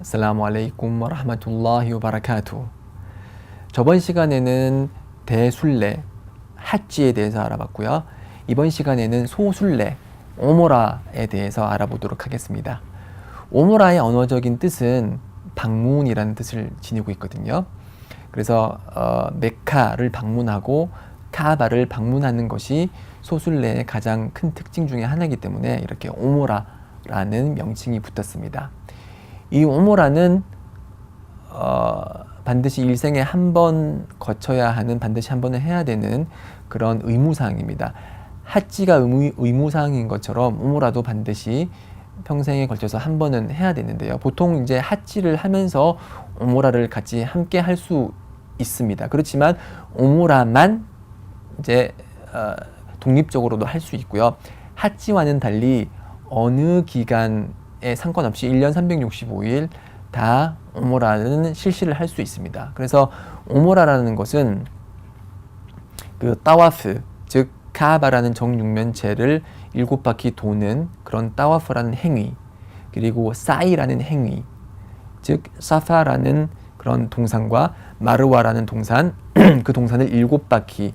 아슬라무 알레이쿰 와라흐마툴라히 와바라카투. 저번 시간에는 대순례, 핫지에 대해서 알아봤고요. 이번 시간에는 소순례, 오모라에 대해서 알아보도록 하겠습니다. 오모라의 언어적인 뜻은 방문이라는 뜻을 지니고 있거든요. 그래서 메카를 방문하고 카아바를 방문하는 것이 소순례의 가장 큰 특징 중에 하나이기 때문에 이렇게 오모라라는 명칭이 붙었습니다. 이 오모라는 반드시 일생에 한 번 거쳐야 하는, 반드시 한 번은 해야 되는 그런 의무사항입니다. 핫지가 의무사항인 것처럼 오모라도 반드시 평생에 걸쳐서 한 번은 해야 되는데요. 보통 이제 핫지를 하면서 오모라를 같이 함께 할 수 있습니다. 그렇지만 오모라만 이제 독립적으로도 할 수 있고요. 핫지와는 달리 어느 기간에 상관없이 1년 365일 다 오모라는 실시를 할 수 있습니다. 그래서 오모라라는 것은 그 따와프, 즉 카아바라는 정육면체를 7바퀴 도는 그런 따와프라는 행위, 그리고 사이라는 행위, 즉 사파라는 그런 동산과 마르와라는 동산, 그 동산을 7바퀴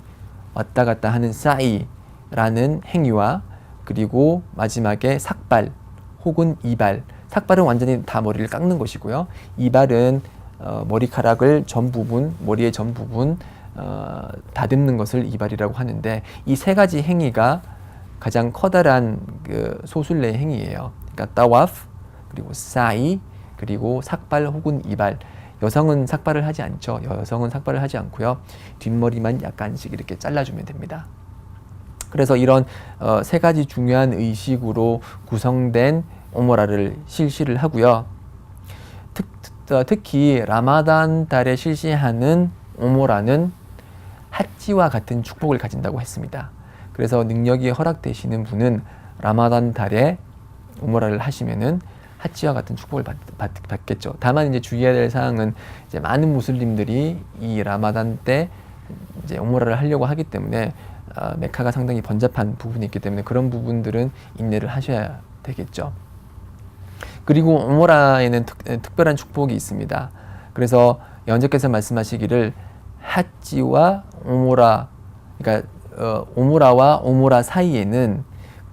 왔다 갔다 하는 사이라는 행위와, 그리고 마지막에 삭발 혹은 이발, 삭발은 완전히 다 머리를 깎는 것이고요. 이발은 머리카락을 전 부분, 머리의 전 부분 다듬는 것을 이발이라고 하는데, 이 세 가지 행위가 가장 커다란 그 소순례 행위예요. 그러니까 따와프, 그리고 사이, 그리고 삭발 혹은 이발. 여성은 삭발을 하지 않죠. 여성은 삭발을 하지 않고요. 뒷머리만 약간씩 이렇게 잘라주면 됩니다. 그래서 이런 세 가지 중요한 의식으로 구성된 오모라를 실시를 하고요. 특히 라마단 달에 실시하는 오모라는 핫지와 같은 축복을 가진다고 했습니다. 그래서 능력이 허락되시는 분은 라마단 달에 오모라를 하시면은 핫지와 같은 축복을 받겠죠. 다만 이제 주의해야 될 사항은, 이제 많은 무슬림들이 이 라마단 때 이제 오모라를 하려고 하기 때문에 메카가 상당히 번잡한 부분이 있기 때문에 그런 부분들은 인내를 하셔야 되겠죠. 그리고 오모라에는 특별한 축복이 있습니다. 그래서 연재께서 말씀하시기를 핫지와 오모라, 그러니까 오모라와 오모라 사이에는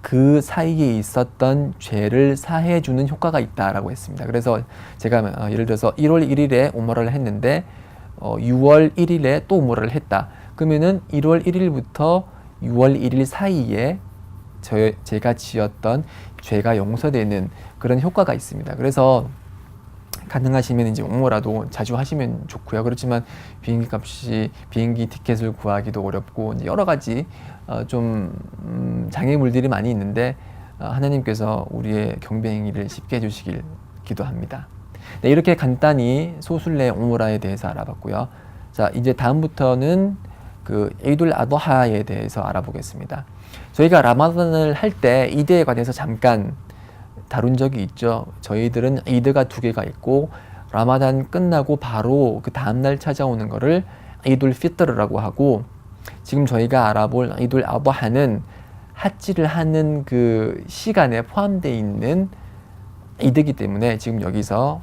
그 사이에 있었던 죄를 사해주는 효과가 있다라고 했습니다. 그래서 제가 예를 들어서 1월 1일에 오모라를 했는데 6월 1일에 또 오모라를 했다. 그러면은 1월 1일부터 6월 1일 사이에 제가 지었던 죄가 용서되는 그런 효과가 있습니다. 그래서 가능하시면 이제 오모라도 자주 하시면 좋고요. 그렇지만 비행기 티켓을 구하기도 어렵고 이제 여러 가지 좀 장애물들이 많이 있는데 하나님께서 우리의 경배 행위를 쉽게 해주시길 기도합니다. 네, 이렇게 간단히 소순례 오모라에 대해서 알아봤고요. 자, 이제 다음부터는 그 이둘 아도하에 대해서 알아보겠습니다. 저희가 라마단을 할 때 이드에 관해서 잠깐 다룬 적이 있죠. 저희들은 이드가 2개가 있고, 라마단 끝나고 바로 그 다음날 찾아오는 거를 이둘 피트르라고 하고, 지금 저희가 알아볼 이둘 아도하는 핫지를 하는 그 시간에 포함되어 있는 이드이기 때문에 지금 여기서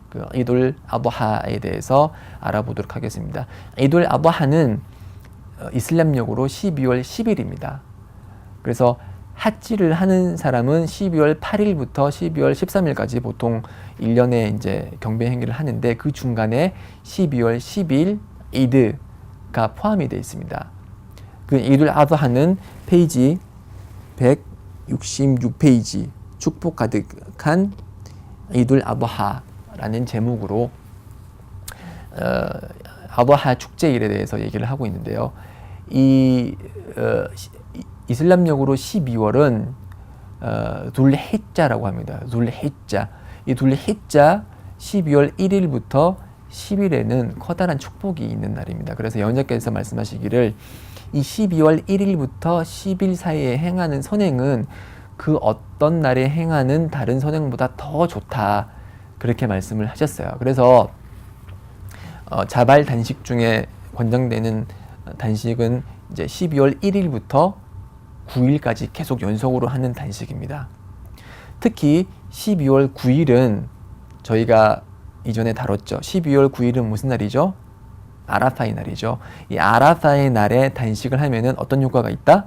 그 이둘 아도하에 대해서 알아보도록 하겠습니다. 이둘 아도하는 이슬람력으로 12월 10일입니다. 그래서 핫지를 하는 사람은 12월 8일부터 12월 13일까지 보통 1년에 이제 경배 행위를 하는데, 그 중간에 12월 10일 이드가 포함이 되어 있습니다. 그 이둘 아도하는 페이지 166페이지 축복 가득한 이둘 아도하라는 제목으로 아도하 축제일에 대해서 얘기를 하고 있는데요. 이슬람력으로 12월은 둘히자라고 합니다. 둘히자. 이 둘히자 12월 1일부터 10일에는 커다란 축복이 있는 날입니다. 그래서 연자께서 말씀하시기를 이 12월 1일부터 10일 사이에 행하는 선행은 그 어떤 날에 행하는 다른 선행보다 더 좋다, 그렇게 말씀을 하셨어요. 그래서 자발 단식 중에 권장되는 단식은 이제 12월 1일부터 9일까지 계속 연속으로 하는 단식입니다. 특히 12월 9일은 저희가 이전에 다뤘죠. 12월 9일은 무슨 날이죠? 아라파의 날이죠. 이 아라파의 날에 단식을 하면은 어떤 효과가 있다?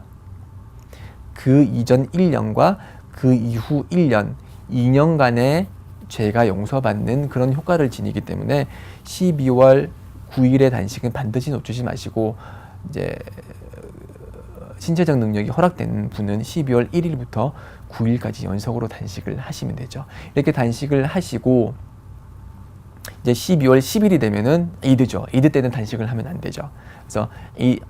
그 이전 1년과 그 이후 1년, 2년간의 죄가 용서받는 그런 효과를 지니기 때문에 12월 9일의 단식은 반드시 놓치지 마시고, 이제 신체적 능력이 허락되는 분은 12월 1일부터 9일까지 연속으로 단식을 하시면 되죠. 이렇게 단식을 하시고 이제 12월 10일이 되면은 이드죠. 이드 때는 단식을 하면 안 되죠. 그래서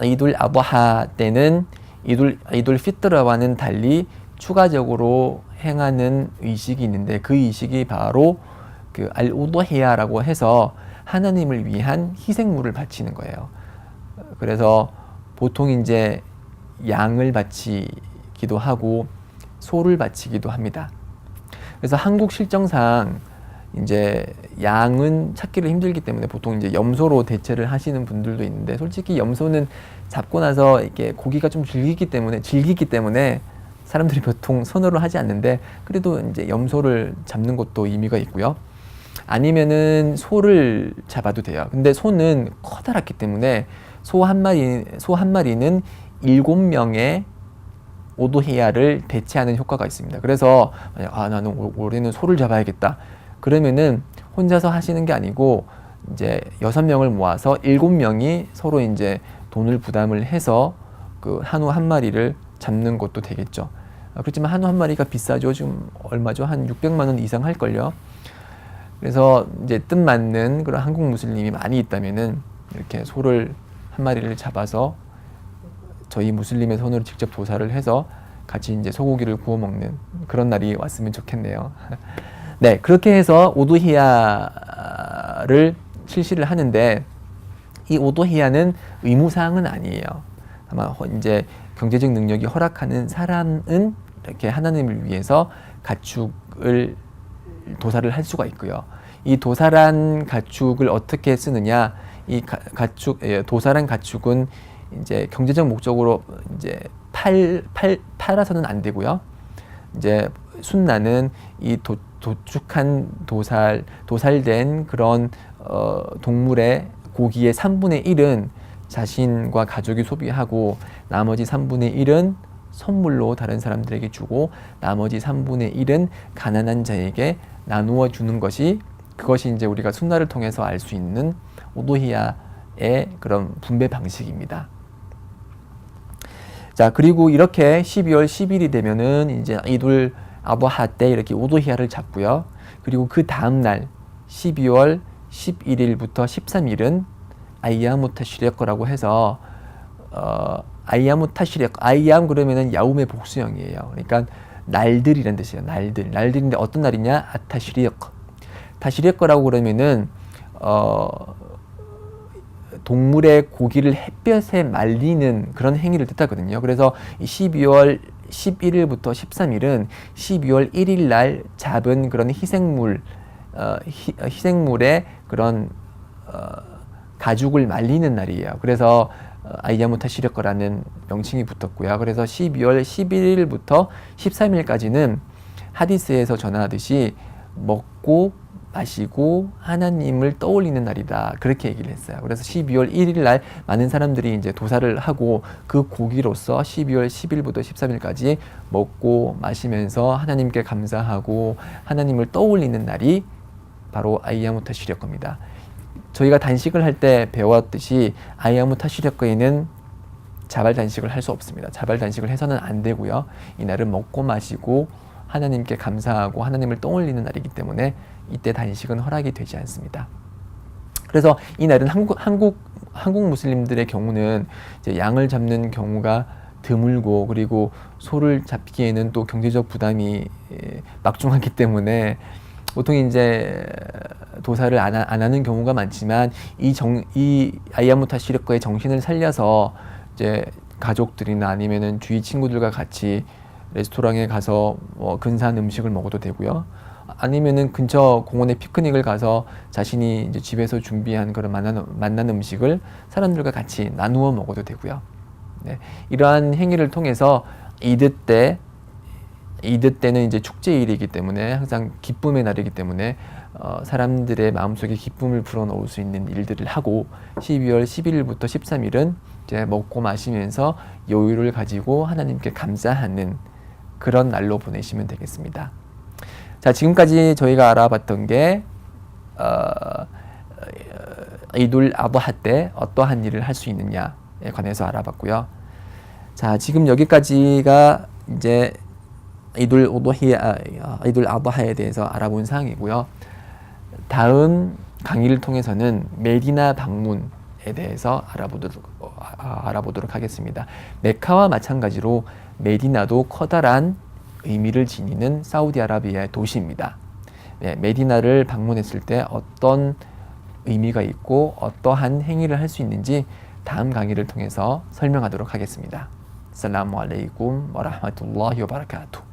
이둘 아부하 때는 이둘 피트라와는 달리 추가적으로 행하는 의식이 있는데, 그 의식이 바로 그 알우도헤야라고 해서 하나님을 위한 희생물을 바치는 거예요. 그래서 보통 이제 양을 바치기도 하고 소를 바치기도 합니다. 그래서 한국 실정상 이제 양은 찾기를 힘들기 때문에 보통 이제 염소로 대체를 하시는 분들도 있는데, 솔직히 염소는 잡고 나서 이렇게 고기가 좀 질기기 때문에 사람들이 보통 선호를 하지 않는데, 그래도 이제 염소를 잡는 것도 의미가 있고요. 아니면은 소를 잡아도 돼요. 근데 소는 커다랗기 때문에 소 한 마리는 7명의 오도헤야를 대체하는 효과가 있습니다. 그래서 나는 올해는 소를 잡아야겠다. 그러면은 혼자서 하시는 게 아니고 이제 6명을 모아서 7명이 서로 이제 돈을 부담을 해서 그 한우 한 마리를 잡는 것도 되겠죠. 그렇지만 한우 한 마리가 비싸죠. 지금 얼마죠? 한 600만 원 이상 할걸요. 그래서 이제 뜻맞는 그런 한국 무슬림이 많이 있다면은 이렇게 소를 한 마리를 잡아서 저희 무슬림의 손으로 직접 도살을 해서 같이 이제 소고기를 구워 먹는 그런 날이 왔으면 좋겠네요. 네, 그렇게 해서 오도히야를 실시를 하는데, 이 오도히야는 의무사항은 아니에요. 아마 이제 경제적 능력이 허락하는 사람은 이렇게 하나님을 위해서 가축을 도살을 할 수가 있고요. 이 도살한 가축을 어떻게 쓰느냐? 이 도살한 가축은 이제 경제적 목적으로 이제 팔아서는 안 되고요. 이제 순나는 이 도축한 도살된 그런 동물의 고기의 3분의 1은 자신과 가족이 소비하고, 나머지 3분의 1은 선물로 다른 사람들에게 주고, 나머지 3분의 1은 가난한 자에게 나누어 주는 것이, 그것이 이제 우리가 순나를 통해서 알 수 있는 오도히야의 그런 분배 방식입니다. 자, 그리고 이렇게 12월 10일이 되면은 이제 이둘 아부하 때 이렇게 오도히야를 잡고요. 그리고 그 다음 날 12월 11일부터 13일은 아이야무 타시리크라고 해서 아이야무 타시리크, 아이얌 그러면은 야움의 복수형이에요. 그러니까 날들이란 뜻이에요. 날들인데 어떤 날이냐? 타시리크. 타시리크라고 그러면은 동물의 고기를 햇볕에 말리는 그런 행위를 뜻하거든요. 그래서 12월 11일부터 13일은 12월 1일 날 잡은 그런 희생물의 그런 가죽을 말리는 날이에요. 그래서 아이야무 타시리크라는 명칭이 붙었고요. 그래서 12월 11일부터 13일까지는 하디스에서 전하듯이 먹고 마시고 하나님을 떠올리는 날이다, 그렇게 얘기를 했어요. 그래서 12월 1일 날 많은 사람들이 이제 도살을 하고 그 고기로서 12월 10일부터 13일까지 먹고 마시면서 하나님께 감사하고 하나님을 떠올리는 날이 바로 아이야무 타시리크입니다. 저희가 단식을 할 때 배웠듯이 아이야무 타시리크에는 자발 단식을 할 수 없습니다. 자발 단식을 해서는 안 되고요. 이 날은 먹고 마시고 하나님께 감사하고 하나님을 떠올리는 날이기 때문에 이때 단식은 허락이 되지 않습니다. 그래서 이 날은 한국 무슬림들의 경우는 이제 양을 잡는 경우가 드물고, 그리고 소를 잡기에는 또 경제적 부담이 막중하기 때문에 보통 이제 도살을 안 하는 경우가 많지만, 이 아이야무 타시리크의 정신을 살려서 이제 가족들이나 아니면은 주위 친구들과 같이 레스토랑에 가서 근사한 음식을 먹어도 되고요. 아니면은 근처 공원에 피크닉을 가서 자신이 이제 집에서 준비한 그런 만난 음식을 사람들과 같이 나누어 먹어도 되고요. 네, 이러한 행위를 통해서 이드 때는 이제 축제일이기 때문에 항상 기쁨의 날이기 때문에 사람들의 마음속에 기쁨을 불어넣을 수 있는 일들을 하고 12월 11일부터 13일은 이제 먹고 마시면서 여유를 가지고 하나님께 감사하는 그런 날로 보내시면 되겠습니다. 자, 지금까지 저희가 알아봤던 게 이둘 아드하 때 어떠한 일을 할 수 있느냐에 관해서 알아봤고요. 자, 지금 여기까지가 이제 이둘 아드하에 대해서 알아본 사항이고요. 다음 강의를 통해서는 메디나 방문에 대해서 알아보도록 하겠습니다. 메카와 마찬가지로 메디나도 커다란 의미를 지니는 사우디아라비아의 도시입니다. 네, 메디나를 방문했을 때 어떤 의미가 있고 어떠한 행위를 할 수 있는지 다음 강의를 통해서 설명하도록 하겠습니다. 살라무 알레이쿰 와 라흐마툴라히 와 바라카투.